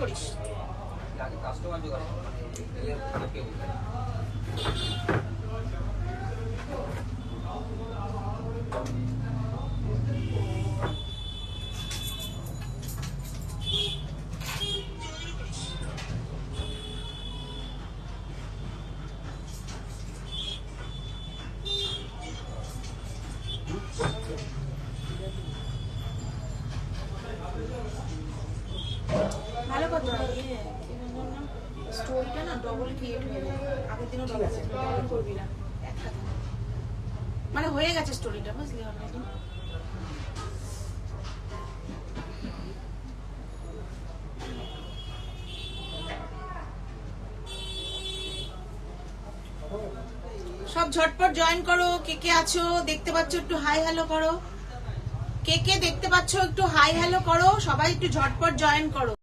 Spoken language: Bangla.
করিস। ভালো কথা, স্টোরিটা না ডবল ক্রিয়েট হয়ে যায়, আগের দিনও ডবল করবি না, মানে হয়ে গেছে স্টোরিটা, বুঝলি? অলরেডি সব ঝটপট জয়েন করো। কে কে আছো দেখতে পাচ্ছ একটু হাই হ্যালো করো। কে কে দেখতে পাচ্ছ একটু হাই হ্যালো করো। সবাই একটু ঝটপট জয়েন করো।